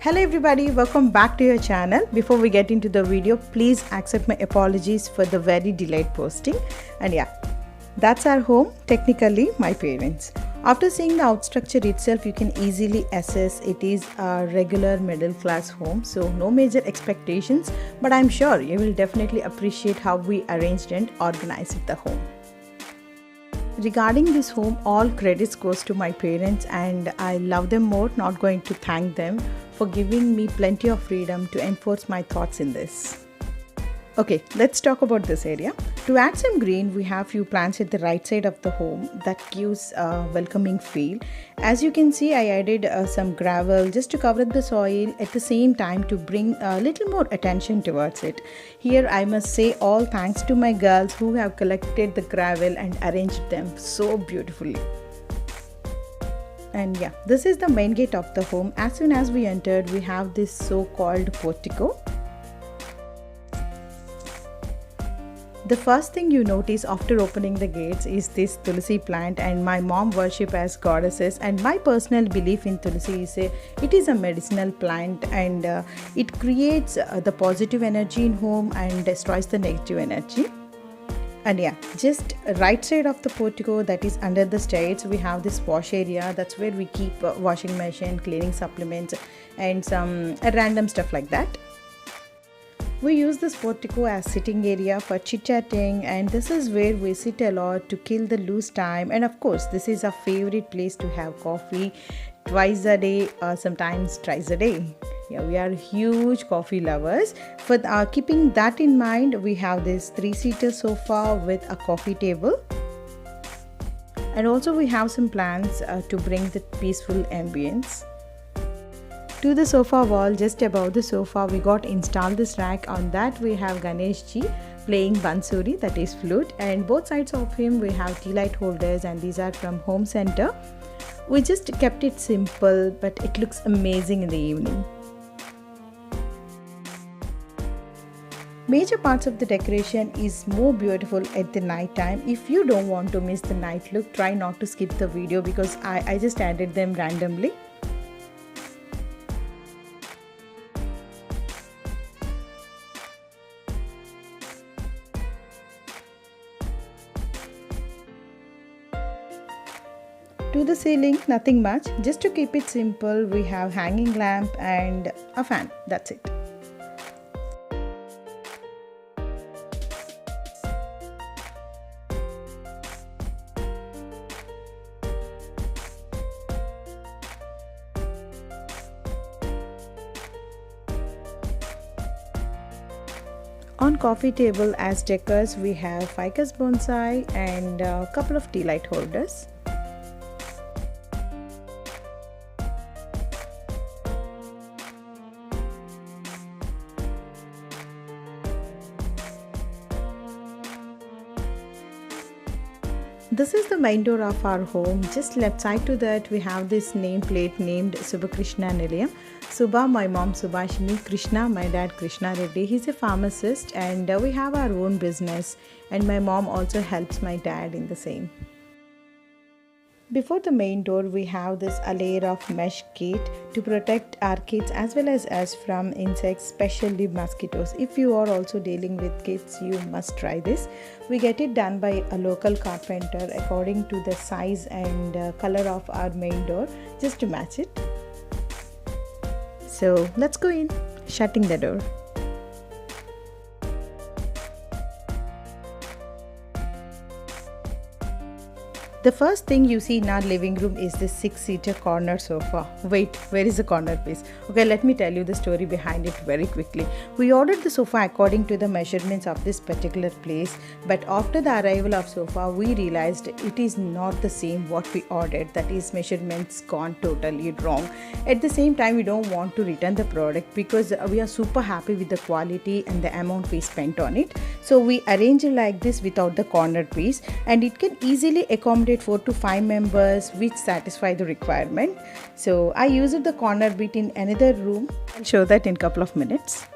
Hello everybody, welcome back to your channel. Before we get into the video, please accept my apologies for the very delayed posting. And yeah, that's our home, technically my parents. After seeing the out structure itself, you can easily assess it is a regular middle class home, so no major expectations, but I'm sure you will definitely appreciate how we arranged and organized the home. Regarding this home, all credits goes to my parents and I love them more, not going to thank them for giving me plenty of freedom to enforce my thoughts in this. Okay, let's talk about this area. To add some green, we have few plants at the right side of the home that gives a welcoming feel. As you can see, I added some gravel just to cover the soil at the same time to bring a little more attention towards it. Here I must say all thanks to my girls who have collected the gravel and arranged them so beautifully. And yeah, this is the main gate of the home. As soon as we entered, we have this so-called portico. The first thing you notice after opening the gates is this Tulsi plant, and my mom worship as goddesses, and my personal belief in Tulsi is it is a medicinal plant and it creates the positive energy in home and destroys the negative energy. And yeah, just right side of the portico, that is under the stairs, we have this wash area. That's where we keep washing machine, cleaning supplements and some random stuff like that. We use this portico as sitting area for chit-chatting, and this is where we sit a lot to kill the loose time. And of course, this is our favorite place to have coffee twice a day or sometimes thrice a day. Yeah, we are huge coffee lovers. For keeping that in mind, we have this 3-seater sofa with a coffee table. And also we have some plants to bring the peaceful ambience. To the sofa wall, just above the sofa, we got installed this rack. On that we have Ganesh ji playing bansuri, that is flute, and both sides of him we have tea light holders, and these are from Home Center. We just kept it simple, but it looks amazing in the evening. Major parts of the decoration is more beautiful at the night time. If you don't want to miss the night look, try not to skip the video because I just added them randomly. To the ceiling, nothing much. Just to keep it simple, we have hanging lamp and a fan. That's it. On coffee table as decors, we have ficus bonsai and a couple of tea light holders. This is the main door of our home. Just left side to that, we have this nameplate named Subhakrishna Nilayam. Subha, my mom Subhashini, Krishna, my dad Krishna Reddy. He's a pharmacist, and we have our own business, and my mom also helps my dad in the same. Before the main door, we have this a layer of mesh gate to protect our kids as well as us from insects, especially mosquitoes. If you are also dealing with kids, you must try this. We get it done by a local carpenter according to the size and color of our main door, just to match it. So let's go in, shutting the door. The first thing you see in our living room is this 6-seater corner sofa. Wait, where is the corner piece? Okay, let me tell you the story behind it very quickly. We ordered the sofa according to the measurements of this particular place, but after the arrival of sofa, we realized it is not the same what we ordered. That is, measurements gone totally wrong. At the same time, we don't want to return the product because we are super happy with the quality and the amount we spent on it. So we arrange it like this without the corner piece, and it can easily accommodate 4 to 5 members which satisfy the requirement. So I used the corner bit in another room. I'll show that in a couple of minutes.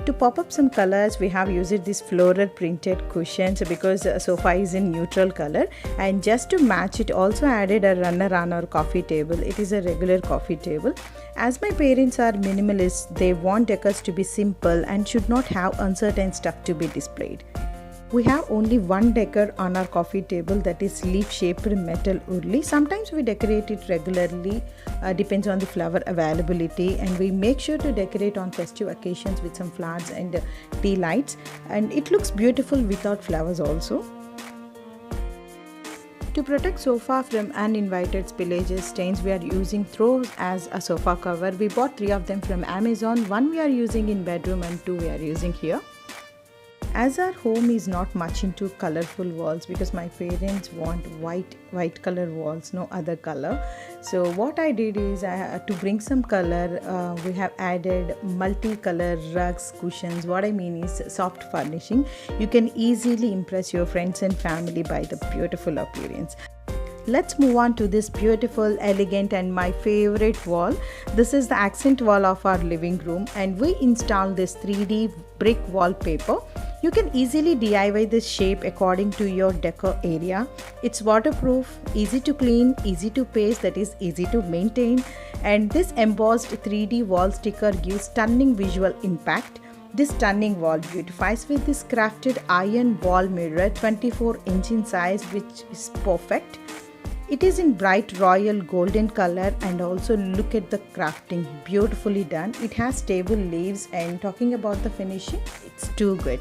To pop up some colors, we have used this floral printed cushions because sofa is in neutral color, and just to match it also added a runner on our coffee table. It is a regular coffee table. As my parents are minimalists, they want decors to be simple and should not have uncertain stuff to be displayed. We have only one decor on our coffee table, that is leaf-shaped metal urli. Sometimes we decorate it regularly, depends on the flower availability, and we make sure to decorate on festive occasions with some flowers and tea lights, and it looks beautiful without flowers also. To protect sofa from uninvited spillages stains, we are using throws as a sofa cover. We bought 3 of them from Amazon. One we are using in bedroom and 2 we are using here. As our home is not much into colorful walls because my parents want white color walls, no other color. So what I did is to bring some color, we have added multi-color rugs, cushions. What I mean is soft furnishing. You can easily impress your friends and family by the beautiful appearance. Let's move on to this beautiful, elegant and my favorite wall. This is the accent wall of our living room, and we installed this 3D brick wallpaper. You can easily DIY this shape according to your decor area. It's waterproof, easy to clean, easy to paste, that is easy to maintain, and this embossed 3D wall sticker gives stunning visual impact. This stunning wall beautifies with this crafted iron wall mirror, 24-inch in size, which is perfect. It is in bright royal golden color, and also look at the crafting, beautifully done. It has stable leaves, and talking about the finishing, it's too good.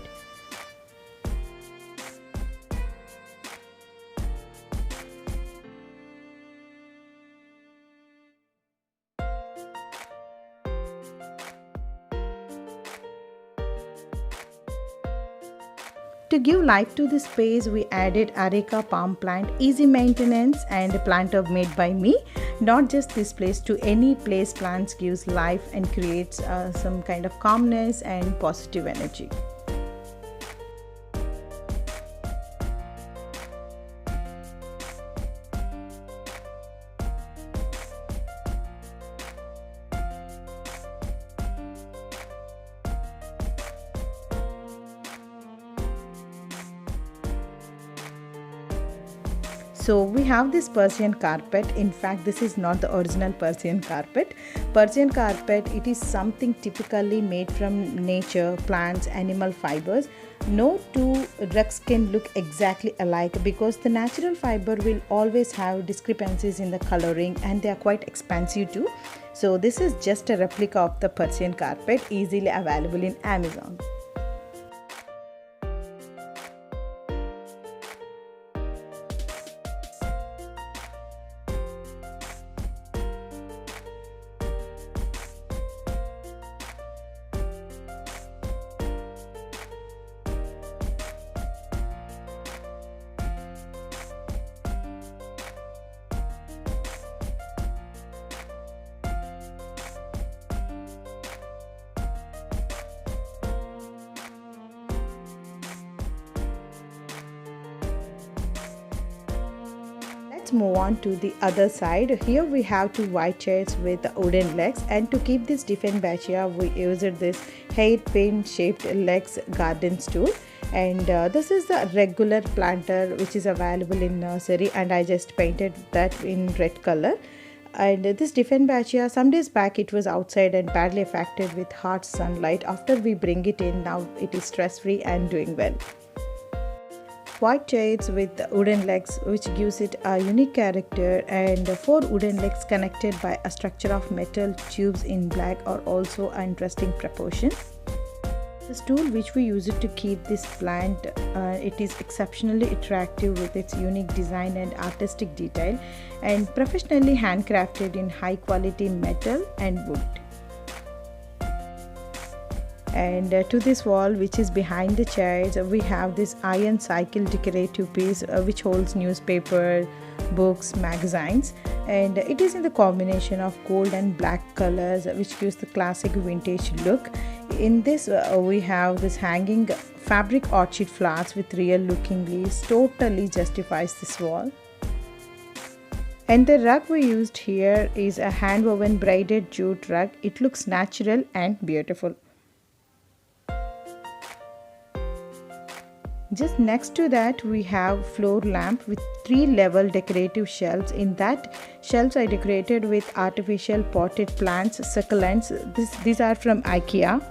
To give life to this space, we added Areca palm plant, easy maintenance and a planter made by me. Not just this place, to any place plants gives life and creates some kind of calmness and positive energy. So we have this Persian carpet. In fact, this is not the original Persian carpet. Persian carpet, it is something typically made from nature, plants, animal fibers. No two rugs can look exactly alike because the natural fiber will always have discrepancies in the coloring, and they are quite expensive too. So this is just a replica of the Persian carpet, easily available in Amazon. Let's move on to the other side. Here we have 2 white chairs with wooden legs, and to keep this Dieffenbachia we used this hairpin shaped legs garden stool. And this is the regular planter which is available in nursery, and I just painted that in red color. And this Dieffenbachia, some days back it was outside and badly affected with hot sunlight. After we bring it in, now it is stress free and doing well. White chairs with wooden legs, which gives it a unique character, and 4 wooden legs connected by a structure of metal tubes in black are also an interesting proportion. The stool which we use it to keep this plant, it is exceptionally attractive with its unique design and artistic detail, and professionally handcrafted in high quality metal and wood. And to this wall which is behind the chairs, we have this iron cycle decorative piece which holds newspaper, books, magazines, and it is in the combination of gold and black colors which gives the classic vintage look. In this we have this hanging fabric orchid flowers with real looking leaves, totally justifies this wall. And the rug we used here is a hand woven braided jute rug. It looks natural and beautiful. Just next to that we have floor lamp with 3 level decorative shelves. In that shelves I decorated with artificial potted plants, succulents. These are from IKEA.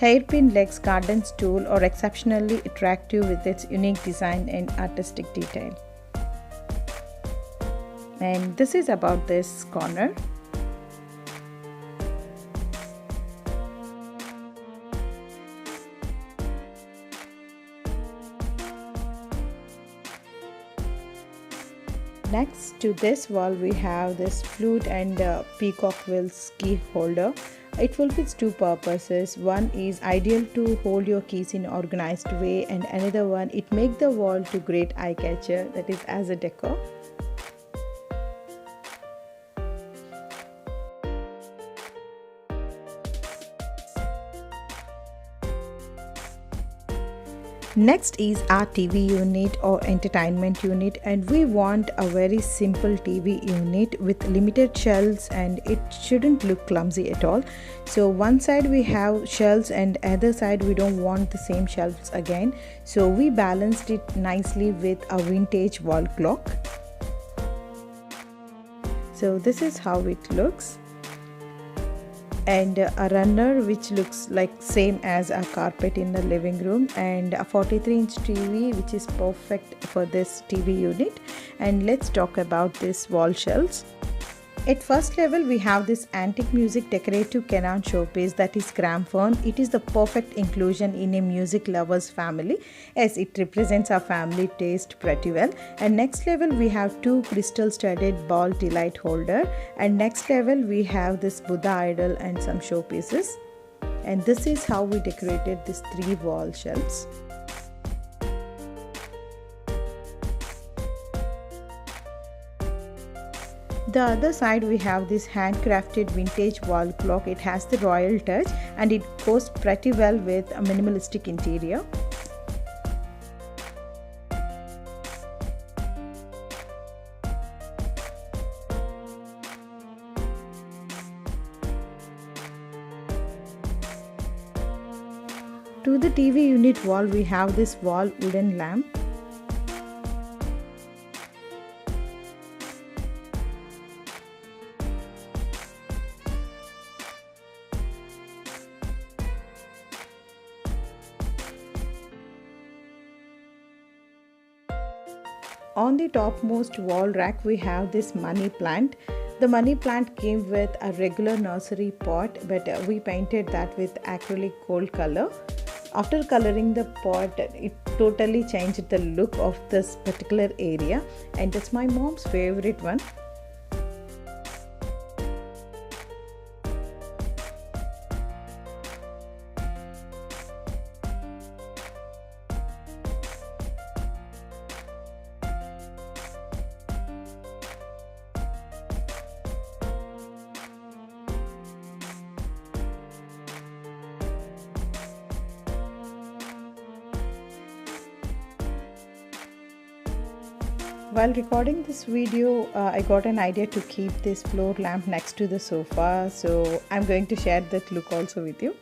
Hairpin legs garden stool are exceptionally attractive with its unique design and artistic detail. And this is about this corner. Next to this wall we have this flute and peacock wheels key holder. It fulfills two purposes. One is ideal to hold your keys in organized way, and another one, it makes the wall to great eye catcher, that is as a decor. Next is our TV unit or entertainment unit, and we want a very simple TV unit with limited shelves, and it shouldn't look clumsy at all. So one side we have shelves and other side we don't want the same shelves again, so we balanced it nicely with a vintage wall clock. So this is how it looks, and a runner which looks like same as a carpet in the living room, and a 43-inch TV which is perfect for this TV unit. And let's talk about this wall shelves. At first level we have this antique music decorative Canon showpiece, that is gramophone. It is the perfect inclusion in a music lover's family, as it represents our family taste pretty well. And next level we have two crystal studded ball delight holder, and next level we have this Buddha idol and some showpieces. And this is how we decorated these 3 wall shelves. The other side we have this handcrafted vintage wall clock. It has the royal touch and it goes pretty well with a minimalistic interior. To the TV unit wall we have this wall wooden lamp. On the topmost wall rack we have this money plant. The money plant came with a regular nursery pot, but we painted that with acrylic gold color. After coloring the pot, it totally changed the look of this particular area, and that's my mom's favorite one. While recording this video, I got an idea to keep this floor lamp next to the sofa, so I'm going to share that look also with you.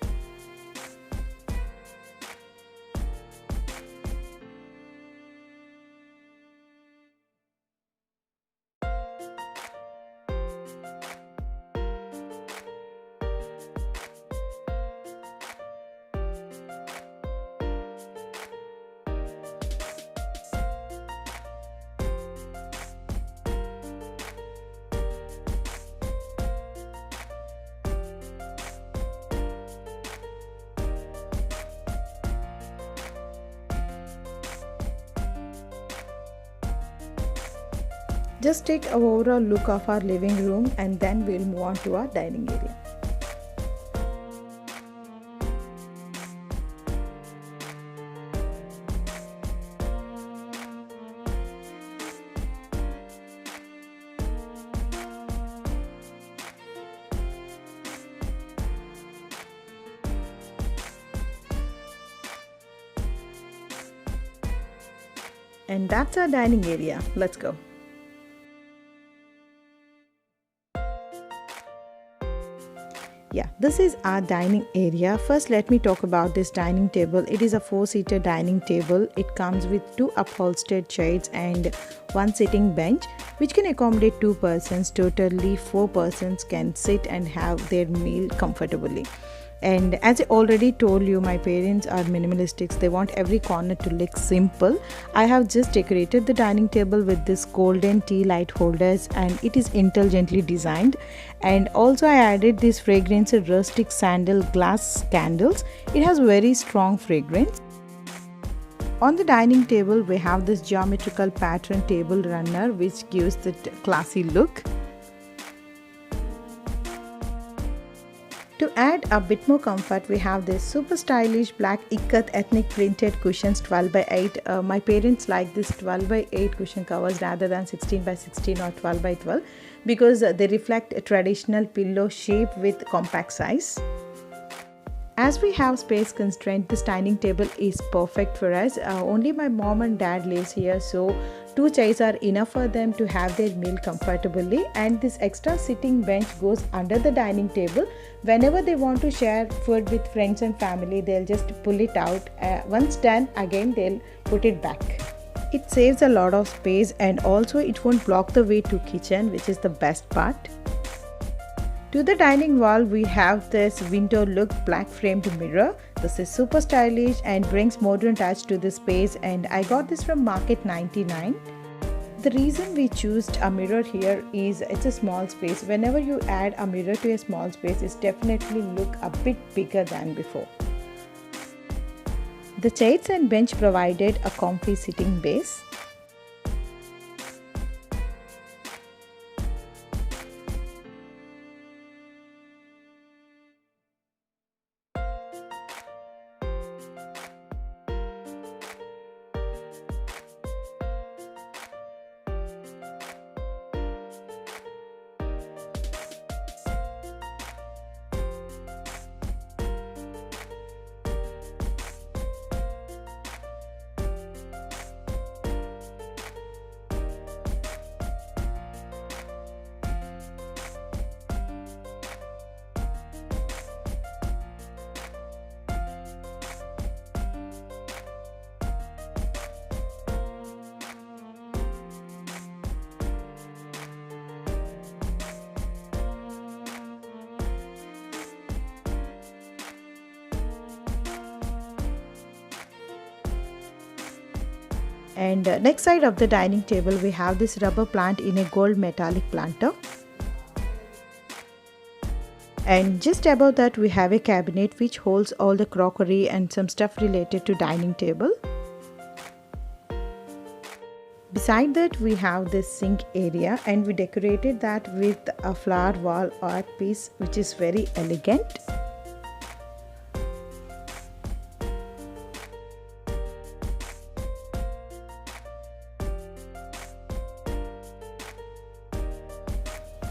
Just take an overall look of our living room and then we'll move on to our dining area. And that's our dining area. Let's go. Yeah, this is our dining area. First, let me talk about this dining table. It is a 4-seater dining table. It comes with 2 upholstered chairs and 1 sitting bench, which can accommodate 2 persons. Totally 4 persons can sit and have their meal comfortably. And as I already told you, my parents are minimalistics. They want every corner to look simple. I have just decorated the dining table with this golden tea light holders, and it is intelligently designed. And also I added this fragrance rustic sandal glass candles. It has very strong fragrance. On the dining table we have this geometrical pattern table runner, which gives the classy look. To add a bit more comfort, we have this super stylish black ikat ethnic printed cushions 12 by 8. My parents like this 12 by 8 cushion covers rather than 16 by 16 or 12 by 12 because they reflect a traditional pillow shape with compact size. As we have space constraint, this dining table is perfect for us. Only my mom and dad lives here, so 2 chairs are enough for them to have their meal comfortably, and this extra sitting bench goes under the dining table. Whenever they want to share food with friends and family, they'll just pull it out. Once done, again they'll put it back. It saves a lot of space, and also it won't block the way to kitchen, which is the best part. To the dining wall, we have this window look black framed mirror. This is super stylish and brings modern touch to the space, and I got this from Market 99. The reason we chose a mirror here is it's a small space. Whenever you add a mirror to a small space, it's definitely look a bit bigger than before. The chairs and bench provided a comfy sitting base. And next side of the dining table, we have this rubber plant in a gold metallic planter. And just above that, we have a cabinet which holds all the crockery and some stuff related to dining table. Beside that, we have this sink area, and we decorated that with a flower wall art piece, which is very elegant.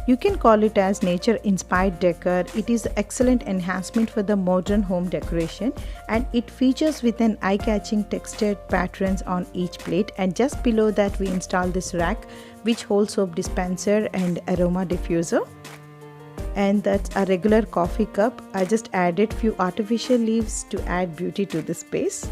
You can call it as nature-inspired decor. It is excellent enhancement for the modern home decoration, and it features with an eye-catching textured patterns on each plate. And just below that, we install this rack which holds soap dispenser and aroma diffuser. And that's a regular coffee cup. I just added few artificial leaves to add beauty to the space.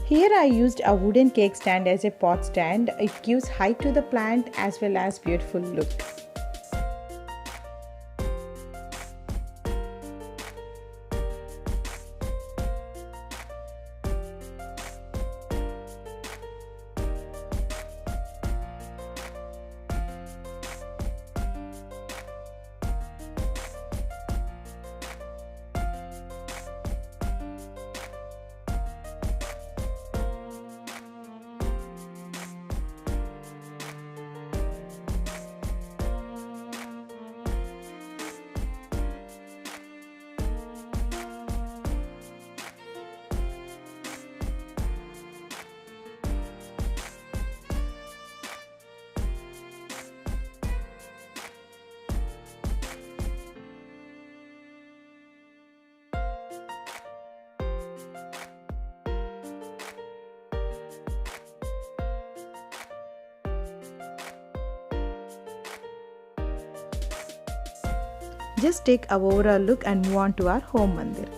Here I used a wooden cake stand as a pot stand. It gives height to the plant as well as beautiful look. just take a overall look and move on to our home mandir.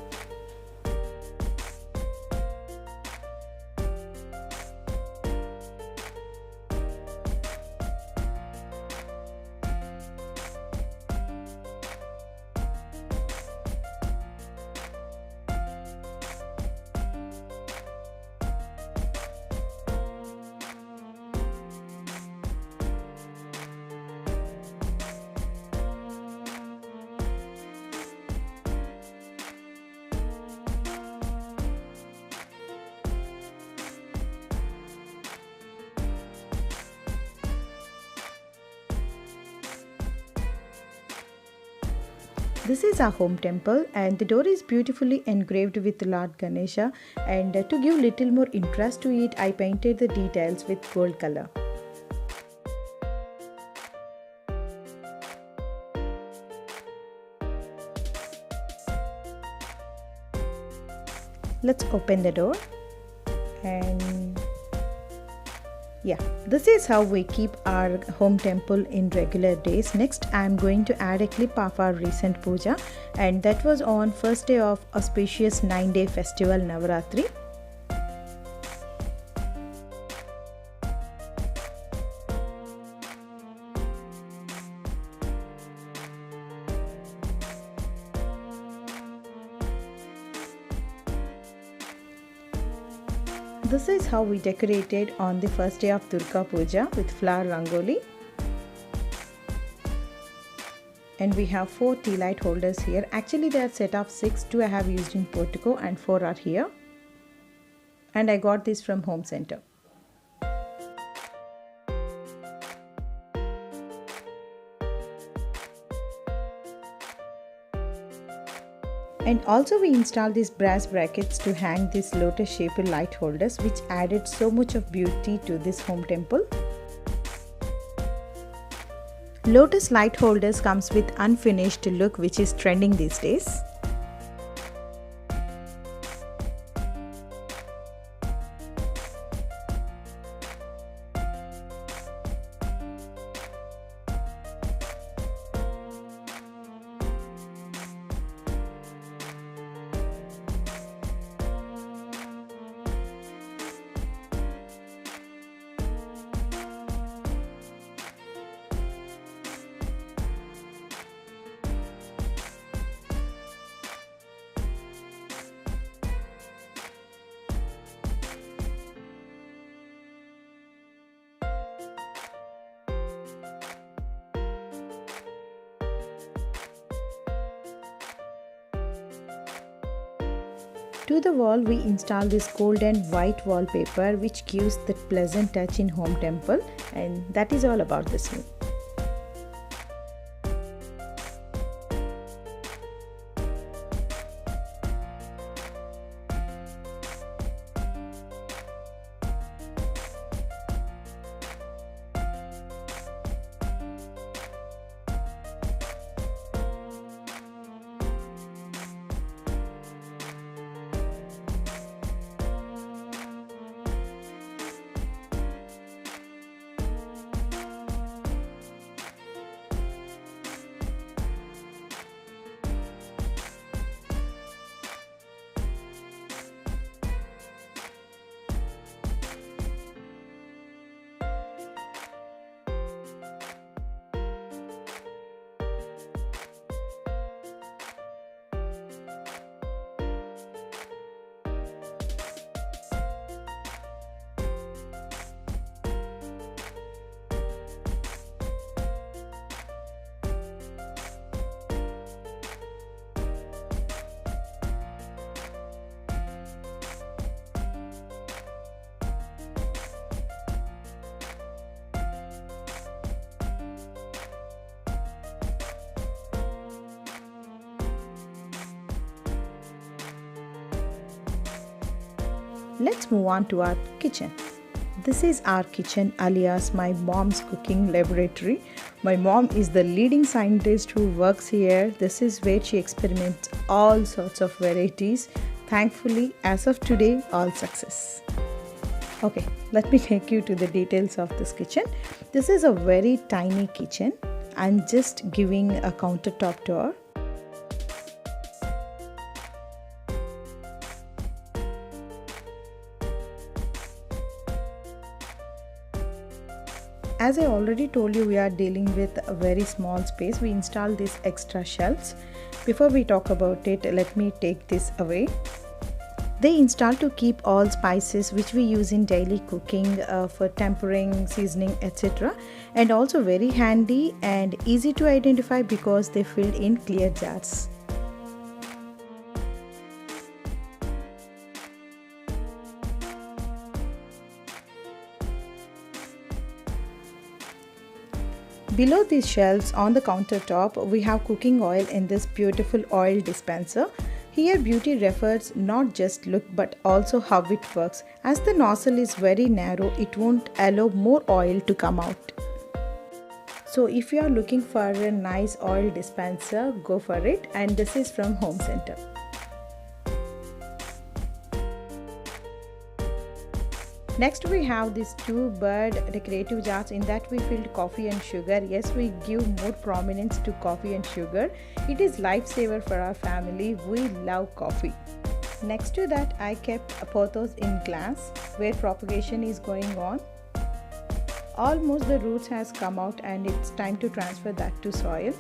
This is our home temple and the door is beautifully engraved with Lord Ganesha, and to give little more interest to it, I painted the details with gold color. Let's open the door, and yeah, this is how we keep our home temple in regular days. Next, I am going to add a clip of our recent puja, and that was on first day of auspicious 9-day festival Navaratri. This is how we decorated on the first day of Durga Puja with flower rangoli. And we have 4 tea light holders here. Actually there are set of 6, 2 I have used in portico and 4 are here. And I got this from Home Center. And also we installed these brass brackets to hang these lotus shaped light holders, which added so much of beauty to this home temple. Lotus light holders comes with unfinished look, which is trending these days. To the wall we install this gold and white wallpaper, which gives that pleasant touch in home temple, and that is all about this room. Let's move on to our kitchen. This is our kitchen, alias my mom's cooking laboratory. My mom is the leading scientist who works here. This is where she experiments all sorts of varieties. Thankfully, as of today, all success. Okay, let me take you to the details of this kitchen. This is a very tiny kitchen. I'm just giving a countertop to her. As I already told you, we are dealing with a very small space. We installed these extra shelves. Before we talk about it, let me take this away. They install to keep all spices which we use in daily cooking for tempering, seasoning, etc. And also very handy and easy to identify because they filled in clear jars. Below these shelves on the countertop, we have cooking oil in this beautiful oil dispenser. Here beauty refers not just look but also how it works. As the nozzle is very narrow, it won't allow more oil to come out. So if you are looking for a nice oil dispenser, go for it, and this is from Home Center. Next we have these two bird decorative jars. In that we filled coffee and sugar. Yes, we give more prominence to coffee and sugar. It is lifesaver for our family. We love coffee. Next to that I kept pothos in glass where propagation is going on. Almost the roots has come out and it's time to transfer that to soil.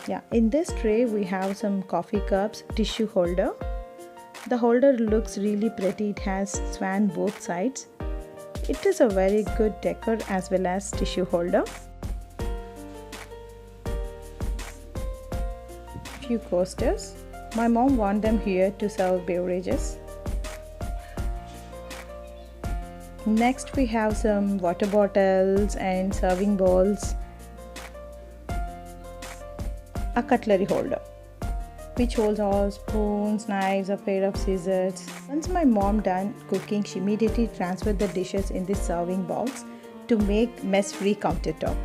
Yeah, in this tray we have some coffee cups, tissue holder. The holder looks really pretty. It has swan both sides. It is a very good decor as well as tissue holder. Few coasters. My mom want them here to serve beverages. Next we have some water bottles and serving bowls. A cutlery holder which holds all spoons, knives, a pair of scissors. Once my mom done cooking, she immediately transferred the dishes in this serving box to make mess-free countertop.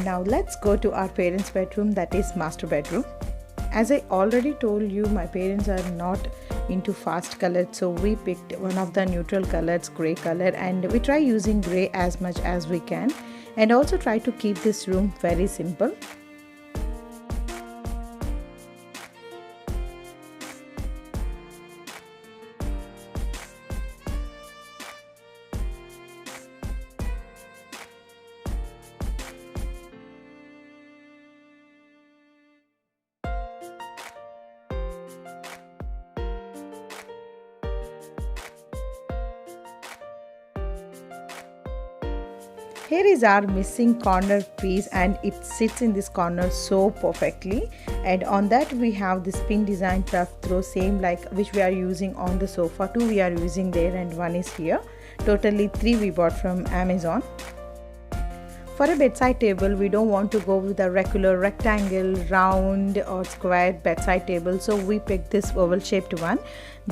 Now let's go to our parents' bedroom, that is master bedroom. As I already told you, my parents are not into fast colors, so we picked one of the neutral colors, grey color, and we try using grey as much as we can, and also try to keep this room very simple. Here is our missing corner piece and it sits in this corner so perfectly, and on that we have this pin design tucked through, same like which we are using on the sofa. Two we are using there and one is here. Totally three we bought from Amazon. For a bedside table, we don't want to go with a regular rectangle, round or square bedside table, so we picked this oval shaped one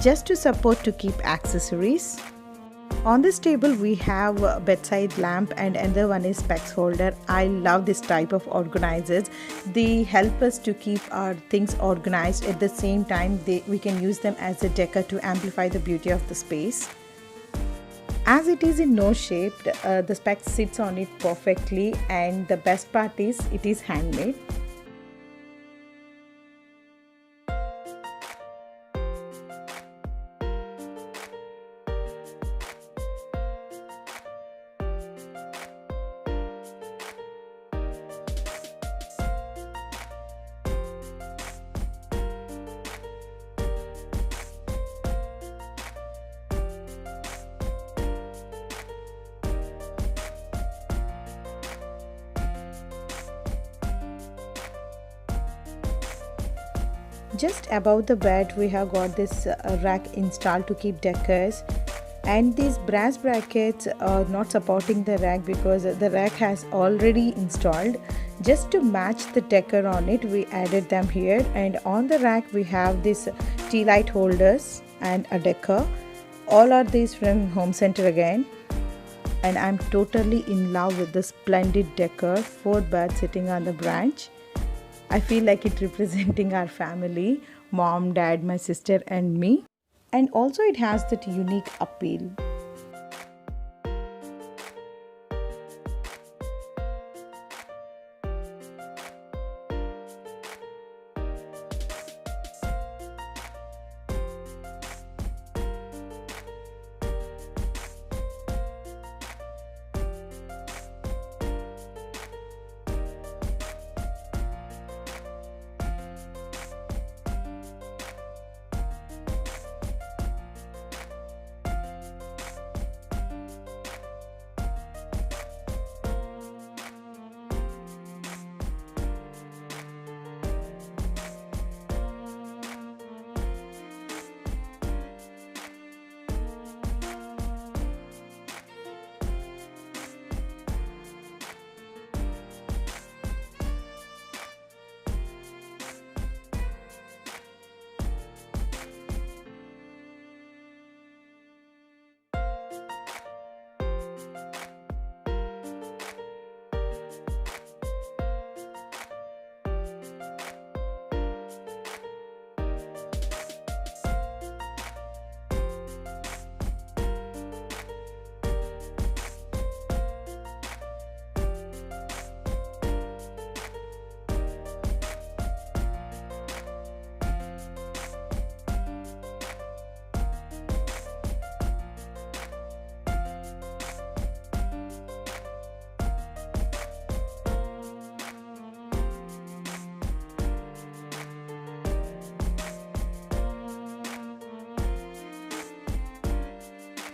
just to support to keep accessories. On this table we have a bedside lamp and another one is specs holder. I love this type of organizers. They help us to keep our things organized. At the same time we can use them as a decor to amplify the beauty of the space. As it is in nose shaped, the specs sits on it perfectly, and the best part is it is handmade. Just above the bed we have got this rack installed to keep decors, and these brass brackets are not supporting the rack because the rack has already installed. Just to match the decor on it we added them here, and on the rack we have this tea light holders and a decor. All are these from Home Center again, and I'm totally in love with the splendid decor. 4 birds sitting on the branch. I feel like it representing our family, mom, dad, my sister and me. And also it has that unique appeal.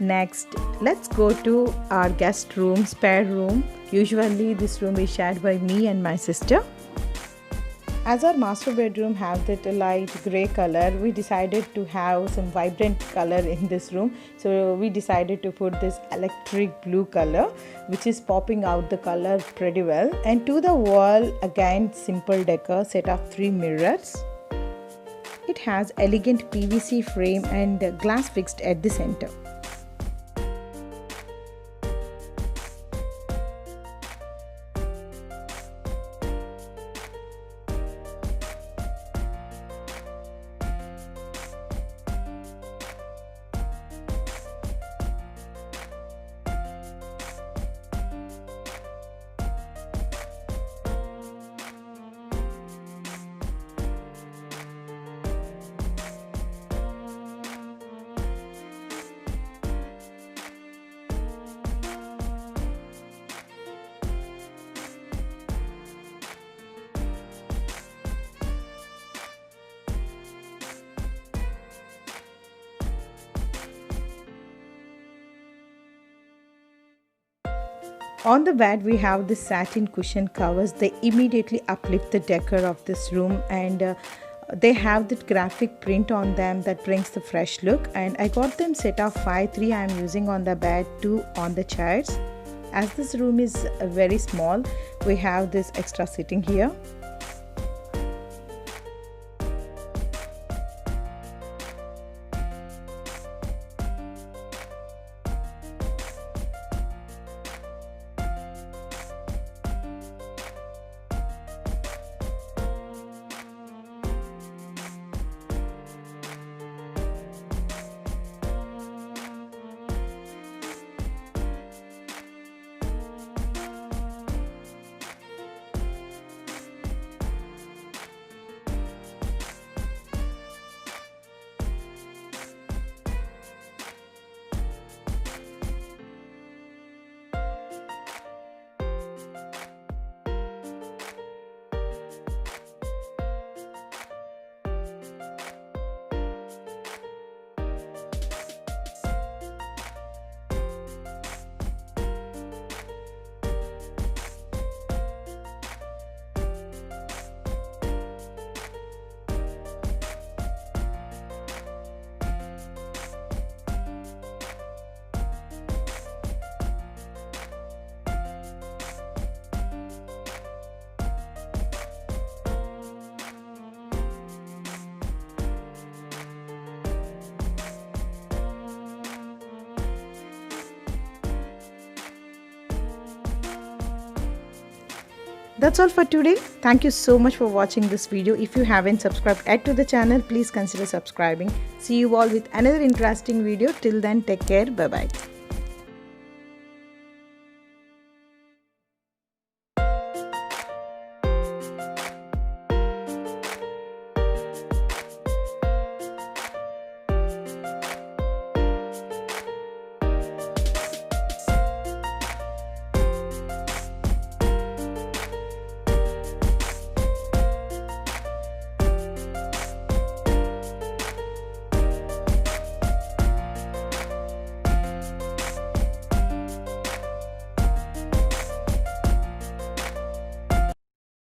Next, let's go to our guest room, spare room. Usually this room is shared by me and my sister. As our master bedroom have that light grey color, we decided to have some vibrant color in this room. So we decided to put this electric blue color, which is popping out the color pretty well. And to the wall, again simple decor, set of 3 mirrors. It has elegant PVC frame and glass fixed at the center. On the bed we have the satin cushion covers. They immediately uplift the decor of this room, and they have the graphic print on them that brings the fresh look. And I got them set of 5, 3 I am using on the bed, 2 on the chairs. As this room is very small, we have this extra sitting here. That's all for today. Thank you so much for watching this video. If you haven't subscribed yet to the channel, please consider subscribing. See you all with another interesting video. Till then, take care. Bye bye.